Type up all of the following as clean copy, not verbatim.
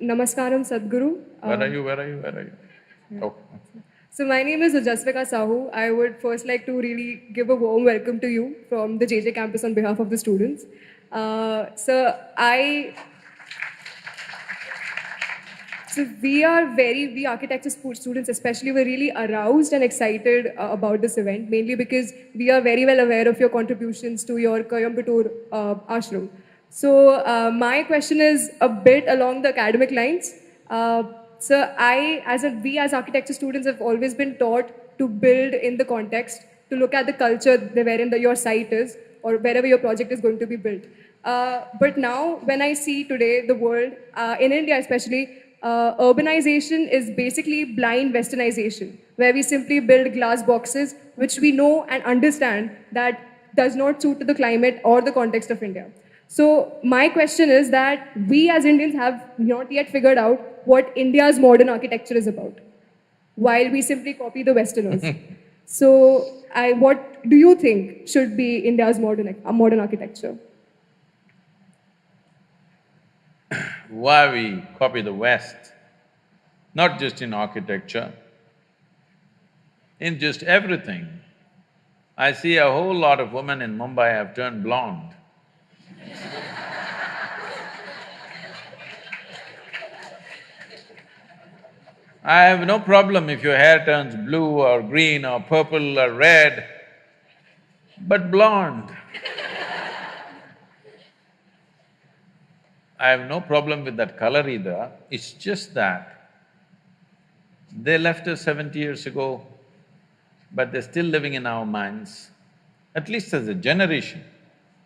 Namaskaram, Sadguru. Where are you? Where are you? Where are you? Oh. So my name is Ujasvika Sahu. I would first like to really give a warm welcome to you from the JJ campus on behalf of the students. So we architecture students especially, were really aroused and excited about this event, mainly because we are very well aware of your contributions to your Coimbatore ashram. So my question is a bit along the academic lines. So we as architecture students have always been taught to build in the context, to look at the culture wherein your site is or wherever your project is going to be built. But now, when I see today the world, in India especially, urbanization is basically blind westernization, where we simply build glass boxes, which we know and understand that does not suit to the climate or the context of India. So my question is that we as Indians have not yet figured out what India's modern architecture is about, while we simply copy the Westerners. So what do you think should be India's modern architecture? Why we copy the West, not just in architecture, in just everything. I see a whole lot of women in Mumbai have turned blonde. I have no problem if your hair turns blue or green or purple or red, but blonde. I have no problem with that color either, it's just that they left us 70 years ago, but they're still living in our minds. At least as a generation,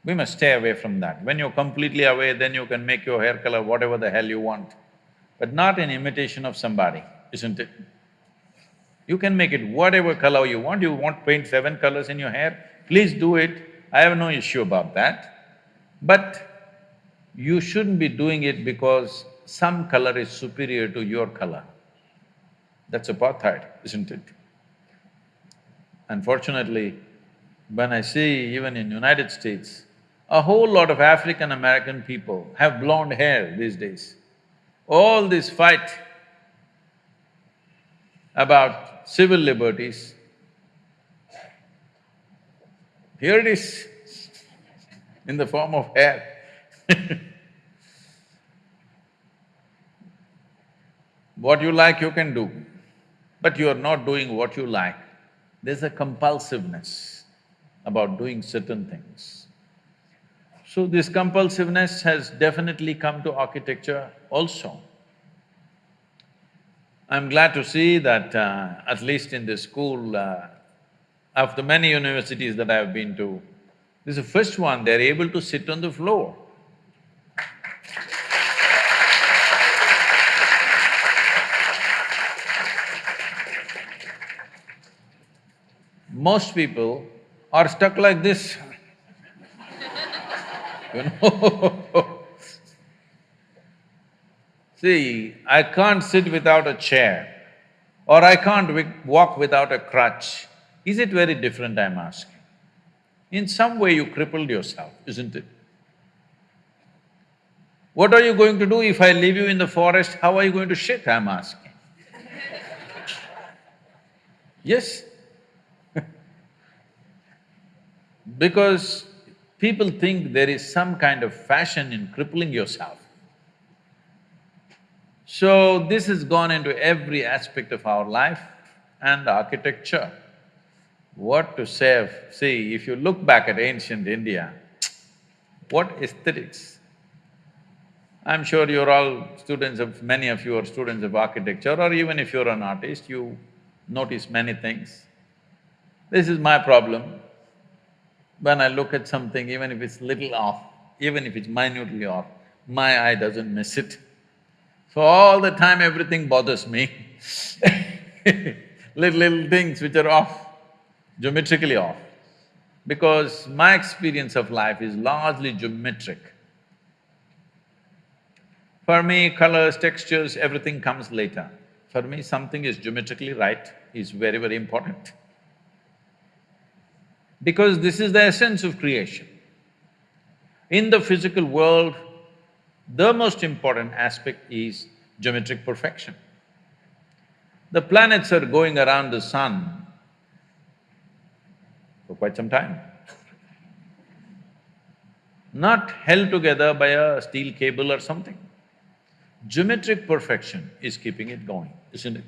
we must stay away from that. When you're completely away, then you can make your hair color whatever the hell you want, but not in imitation of somebody, isn't it? You can make it whatever color you want. You want to paint 7 colors in your hair, please do it, I have no issue about that. But you shouldn't be doing it because some color is superior to your color. That's apartheid, isn't it? Unfortunately, when I see even in United States, a whole lot of African American people have blonde hair these days. All this fight about civil liberties, here it is in the form of hair. What you like you can do, but you are not doing what you like. There's a compulsiveness about doing certain things. So this compulsiveness has definitely come to architecture also. I'm glad to see that at least in this school, of the many universities that I've been to, this is the first one they're able to sit on the floor. Most people are stuck like this, you know. See, I can't sit without a chair or I can't walk without a crutch. Is it very different, I'm asking? In some way you crippled yourself, isn't it? What are you going to do if I leave you in the forest? How are you going to shit, I'm asking? Yes? Because people think there is some kind of fashion in crippling yourself. So this has gone into every aspect of our life and architecture. What to say of… See, if you look back at ancient India, what aesthetics! I'm sure you're all students of… many of you are students of architecture, or even if you're an artist, you notice many things. This is my problem. When I look at something, even if it's little off, even if it's minutely off, my eye doesn't miss it. So all the time everything bothers me little things which are off, geometrically off. Because my experience of life is largely geometric. For me, colors, textures, everything comes later. For me, something is geometrically right is very, very important. Because this is the essence of creation. In the physical world, the most important aspect is geometric perfection. The planets are going around the sun for quite some time, not held together by a steel cable or something. Geometric perfection is keeping it going, isn't it?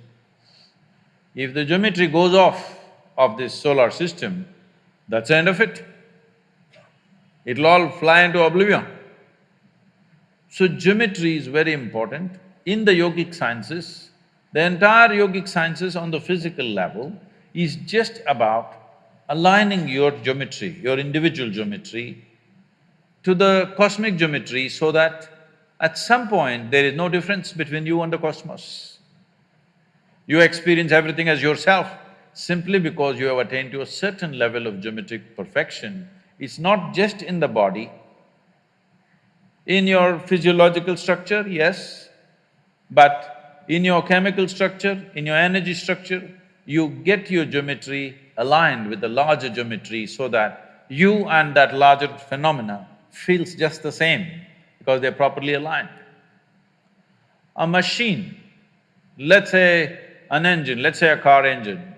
If the geometry goes off of this solar system, that's the end of it. It'll all fly into oblivion. So geometry is very important. In the yogic sciences, the entire yogic sciences on the physical level is just about aligning your geometry, your individual geometry, to the cosmic geometry so that at some point there is no difference between you and the cosmos. You experience everything as yourself simply because you have attained to a certain level of geometric perfection. It's not just in the body, in your physiological structure, yes, but in your chemical structure, in your energy structure, you get your geometry aligned with the larger geometry so that you and that larger phenomena feels just the same because they're properly aligned. A machine, let's say an engine, let's say a car engine,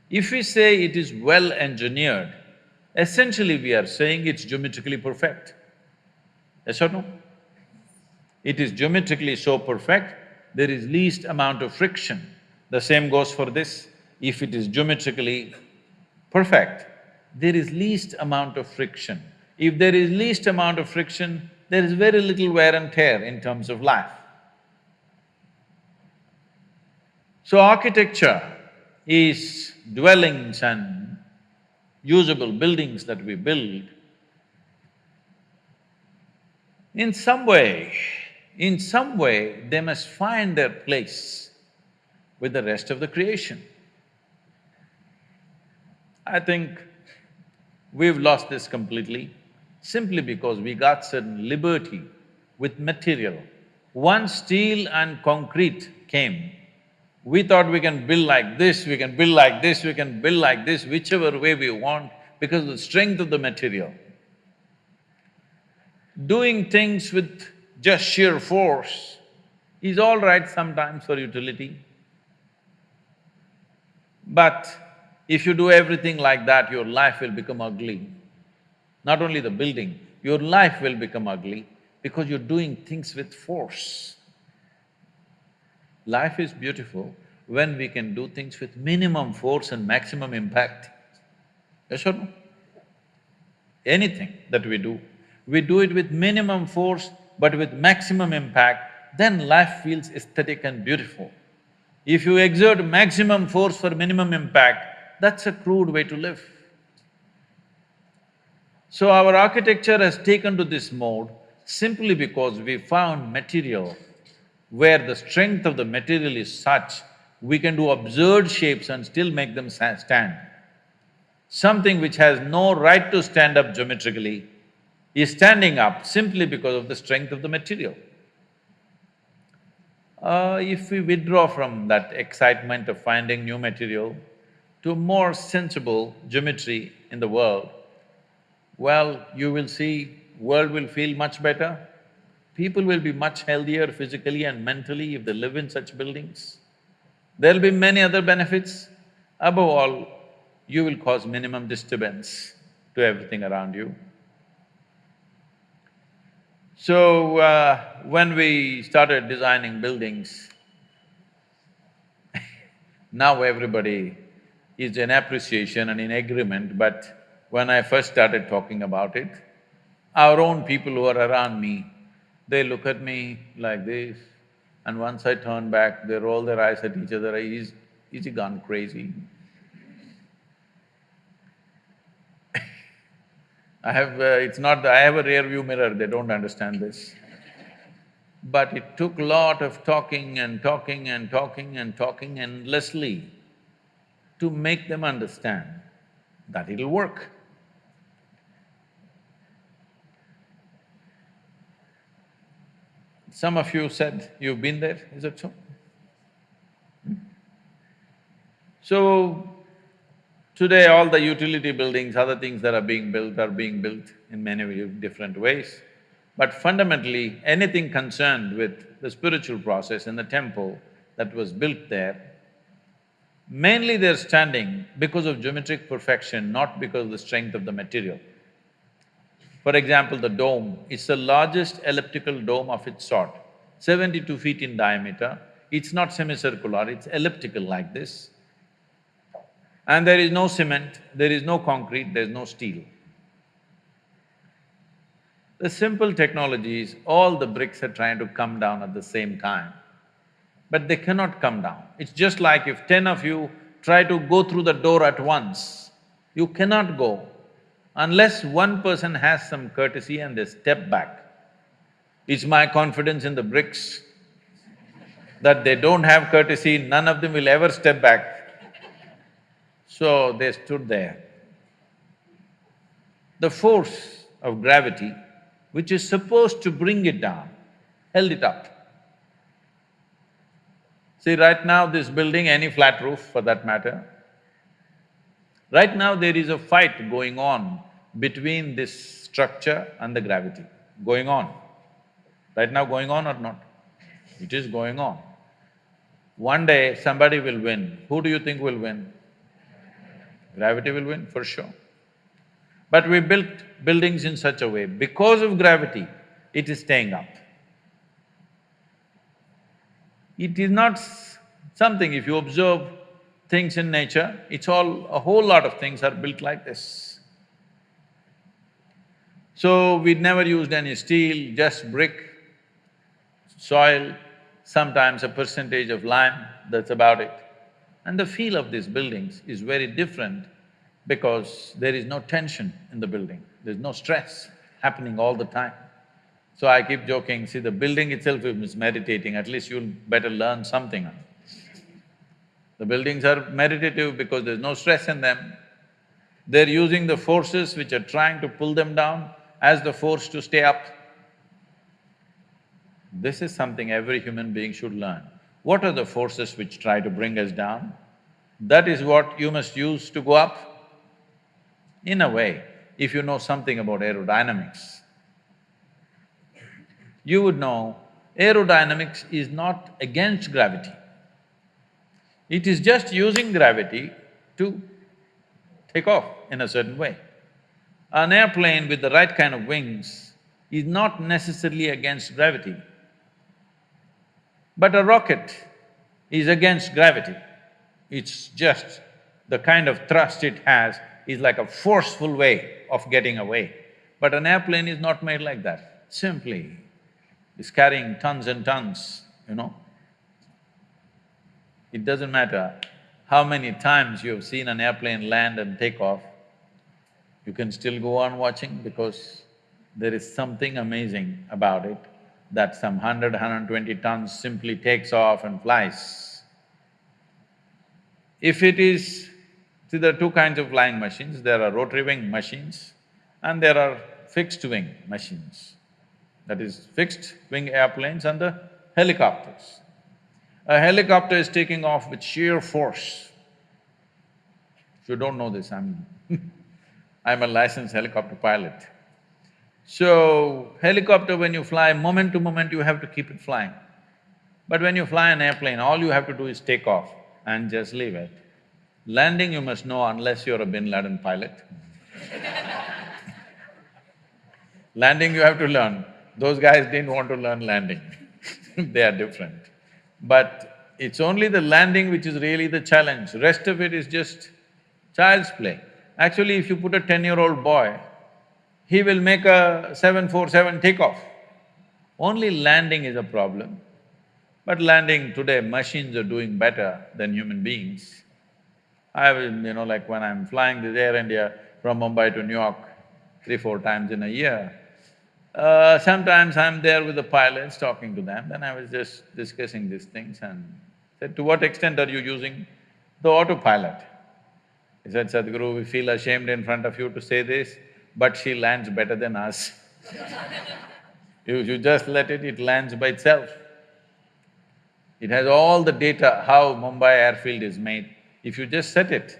if we say it is well engineered, essentially we are saying it's geometrically perfect. Yes or no? It is geometrically so perfect, there is least amount of friction. The same goes for this. If it is geometrically perfect, there is least amount of friction. If there is least amount of friction, there is very little wear and tear in terms of life. So architecture is dwellings and usable buildings that we build. In some way, they must find their place with the rest of the creation. I think we've lost this completely simply because we got certain liberty with material. Once steel and concrete came, we thought we can build like this, we can build like this, we can build like this, whichever way we want because of the strength of the material. Doing things with just sheer force is all right sometimes for utility. But if you do everything like that, your life will become ugly. Not only the building, your life will become ugly because you're doing things with force. Life is beautiful when we can do things with minimum force and maximum impact. Yes or no? Anything that we do it with minimum force but with maximum impact, then life feels aesthetic and beautiful. If you exert maximum force for minimum impact, that's a crude way to live. So our architecture has taken to this mode simply because we found material where the strength of the material is such, we can do absurd shapes and still make them stand. Something which has no right to stand up geometrically is standing up simply because of the strength of the material. If we withdraw from that excitement of finding new material to more sensible geometry in the world, well, you will see world will feel much better. People will be much healthier physically and mentally if they live in such buildings. There'll be many other benefits. Above all, you will cause minimum disturbance to everything around you. So, when we started designing buildings, now everybody is in appreciation and in agreement, but when I first started talking about it, our own people who are around me, they look at me like this, and once I turn back, they roll their eyes at each other, is he gone crazy? It's not that I have a rear view mirror, they don't understand this. But it took a lot of talking and talking and talking and talking endlessly to make them understand that it'll work. Some of you said you've been there, is it so? So, today all the utility buildings, other things that are being built in many different ways. But fundamentally, anything concerned with the spiritual process in the temple that was built there, mainly they're standing because of geometric perfection, not because of the strength of the material. For example, the dome, it's the largest elliptical dome of its sort, 72 feet in diameter. It's not semicircular, it's elliptical like this. And there is no cement, there is no concrete, there's no steel. The simple technology is all the bricks are trying to come down at the same time, but they cannot come down. It's just like if 10 of you try to go through the door at once, you cannot go unless one person has some courtesy and they step back. It's my confidence in the bricks that they don't have courtesy, none of them will ever step back. So they stood there. The force of gravity, which is supposed to bring it down, held it up. See, right now this building, any flat roof for that matter, right now there is a fight going on between this structure and the gravity, going on. Right now going on or not? It is going on. One day somebody will win. Who do you think will win? Gravity will win, for sure. But we built buildings in such a way, because of gravity, it is staying up. It is not something, if you observe things in nature, it's all… a whole lot of things are built like this. So, we'd never used any steel, just brick, soil, sometimes a percentage of lime, that's about it. And the feel of these buildings is very different because there is no tension in the building, there's no stress happening all the time. So I keep joking, see, the building itself is meditating, at least you'll better learn something. The buildings are meditative because there's no stress in them. They're using the forces which are trying to pull them down as the force to stay up. This is something every human being should learn. What are the forces which try to bring us down? That is what you must use to go up. In a way, if you know something about aerodynamics, you would know aerodynamics is not against gravity. It is just using gravity to take off in a certain way. An airplane with the right kind of wings is not necessarily against gravity. But a rocket is against gravity. It's just the kind of thrust it has is like a forceful way of getting away. But an airplane is not made like that, simply it's carrying tons and tons, you know. It doesn't matter how many times you have seen an airplane land and take off, you can still go on watching because there is something amazing about it that some 120 tons simply takes off and flies. If it is… see, there are two kinds of flying machines, there are rotary wing machines and there are fixed wing machines. That is, fixed wing airplanes and the helicopters. A helicopter is taking off with sheer force. If you don't know this, I'm I'm a licensed helicopter pilot. So, helicopter when you fly, moment to moment you have to keep it flying. But when you fly an airplane, all you have to do is take off and just leave it. Landing you must know unless you're a Bin Laden pilot. Landing you have to learn. Those guys didn't want to learn landing they are different. But it's only the landing which is really the challenge, rest of it is just child's play. Actually, if you put a 10-year-old boy, he will make a 747 takeoff. Only landing is a problem. But landing today, machines are doing better than human beings. I will, like when I'm flying this Air India from Mumbai to New York 3-4 times in a year, sometimes I'm there with the pilots talking to them, then I was just discussing these things and said, to what extent are you using the autopilot? He said, Sadguru, we feel ashamed in front of you to say this, but she lands better than us. You just let it, it lands by itself. It has all the data, how Mumbai airfield is made. If you just set it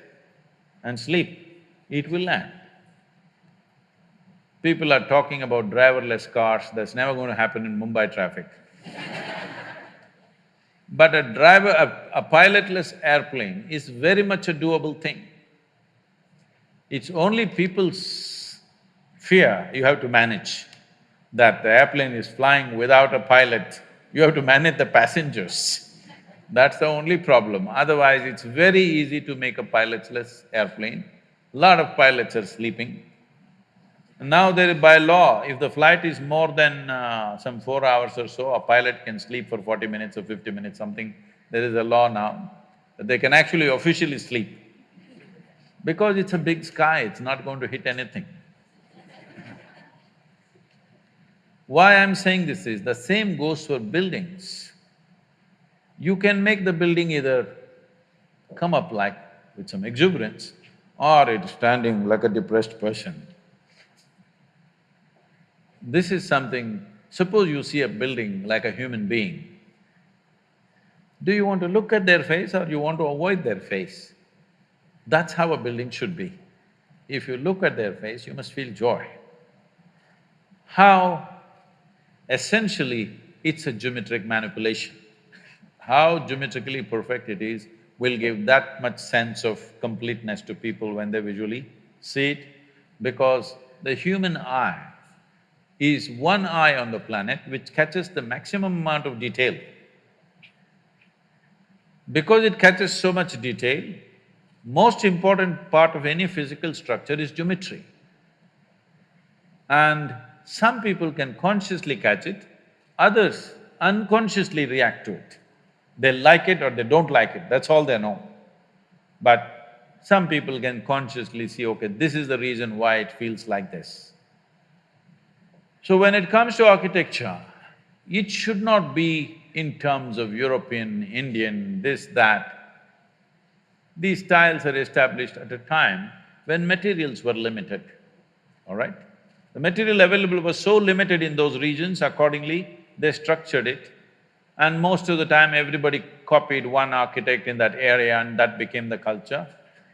and sleep, it will land. People are talking about driverless cars, that's never going to happen in Mumbai traffic. But a pilotless airplane is very much a doable thing. It's only people's fear you have to manage, that the airplane is flying without a pilot, you have to manage the passengers. That's the only problem. Otherwise, it's very easy to make a pilotless airplane. Lot of pilots are sleeping. Now there, by law, if the flight is more than some 4 hours or so, a pilot can sleep for 40 minutes or 50 minutes, something. There is a law now that they can actually officially sleep. Because it's a big sky, it's not going to hit anything. Why I'm saying this is, the same goes for buildings. You can make the building either come up like with some exuberance, or it's standing like a depressed person. This is something… suppose you see a building like a human being, do you want to look at their face or you want to avoid their face? That's how a building should be. If you look at their face, you must feel joy. How… essentially, it's a geometric manipulation. How geometrically perfect it is will give that much sense of completeness to people when they visually see it, because the human eye is one eye on the planet which catches the maximum amount of detail. Because it catches so much detail, most important part of any physical structure is geometry. And some people can consciously catch it, others unconsciously react to it. They like it or they don't like it, that's all they know. But some people can consciously see, okay, this is the reason why it feels like this. So when it comes to architecture, it should not be in terms of European, Indian, this, that. These styles are established at a time when materials were limited, all right? The material available was so limited in those regions, accordingly they structured it, and most of the time everybody copied one architect in that area and that became the culture.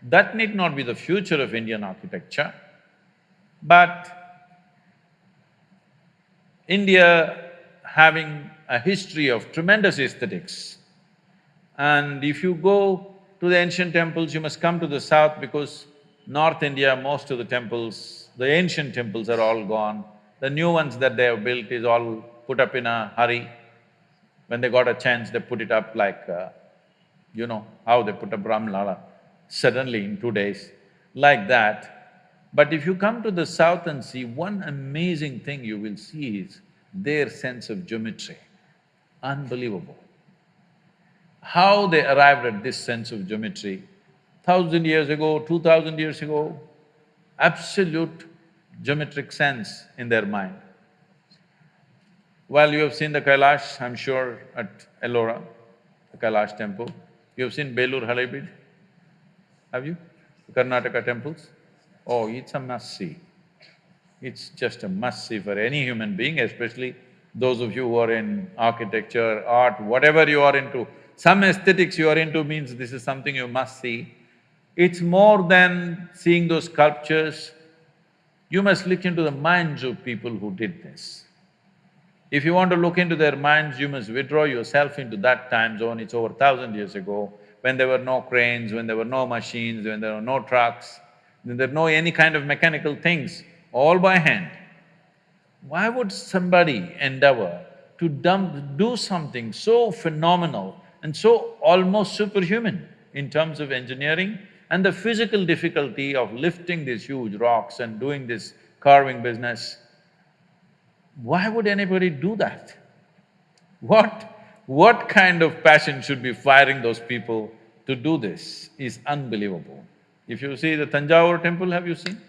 That need not be the future of Indian architecture, but India having a history of tremendous aesthetics, and if you go to the ancient temples, you must come to the south because North India, most of the temples, the ancient temples are all gone. The new ones that they have built is all put up in a hurry. When they got a chance, they put it up like, you know, how they put up Ramlala, suddenly in 2 days, like that. But if you come to the south and see, one amazing thing you will see is their sense of geometry, unbelievable. How they arrived at this sense of geometry, 1,000 years ago, 2,000 years ago, absolute geometric sense in their mind. Well, you have seen the Kailash, I'm sure, at Ellora, the Kailash temple. You have seen Belur Halebeedu, have you? The Karnataka temples? Oh, it's a must-see. It's just a must-see for any human being, especially those of you who are in architecture, art, whatever you are into. Some aesthetics you are into means this is something you must see. It's more than seeing those sculptures. You must look into the minds of people who did this. If you want to look into their minds, you must withdraw yourself into that time zone. It's over 1,000 years ago, when there were no cranes, when there were no machines, when there were no trucks, when there were no any kind of mechanical things, all by hand. Why would somebody endeavor to do something so phenomenal and so almost superhuman in terms of engineering and the physical difficulty of lifting these huge rocks and doing this carving business? Why would anybody do that? What kind of passion should be firing those people to do this is unbelievable. If you see the Tanjavur temple, have you seen?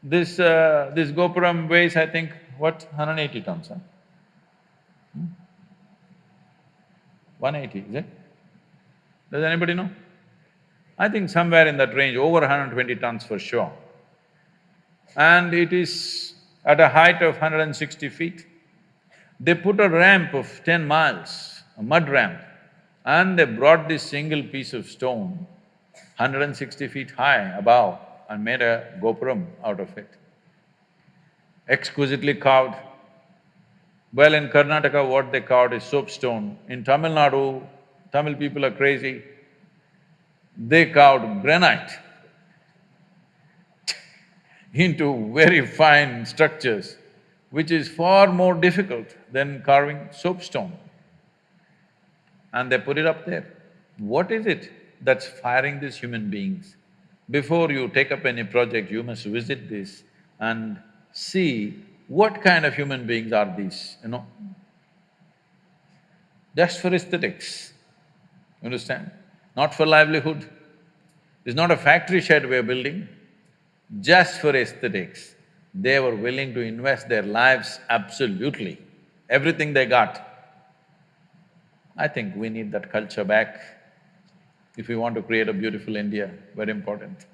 This Gopuram weighs, I think, what, 180 tons, huh? 180, is it? Does anybody know? I think somewhere in that range, over 120 tons for sure. And it is at a height of 160 feet. They put a ramp of 10 miles, a mud ramp, and they brought this single piece of stone, 160 feet high above, and made a gopuram out of it. Exquisitely carved. Well, in Karnataka, what they carved is soapstone. In Tamil Nadu, Tamil people are crazy. They carved granite into very fine structures, which is far more difficult than carving soapstone. And they put it up there. What is it that's firing these human beings? Before you take up any project, you must visit this and see what kind of human beings are these, you know? Just for aesthetics, you understand? Not for livelihood. It's not a factory shed we're building, just for aesthetics. They were willing to invest their lives absolutely, everything they got. I think we need that culture back if we want to create a beautiful India, very important.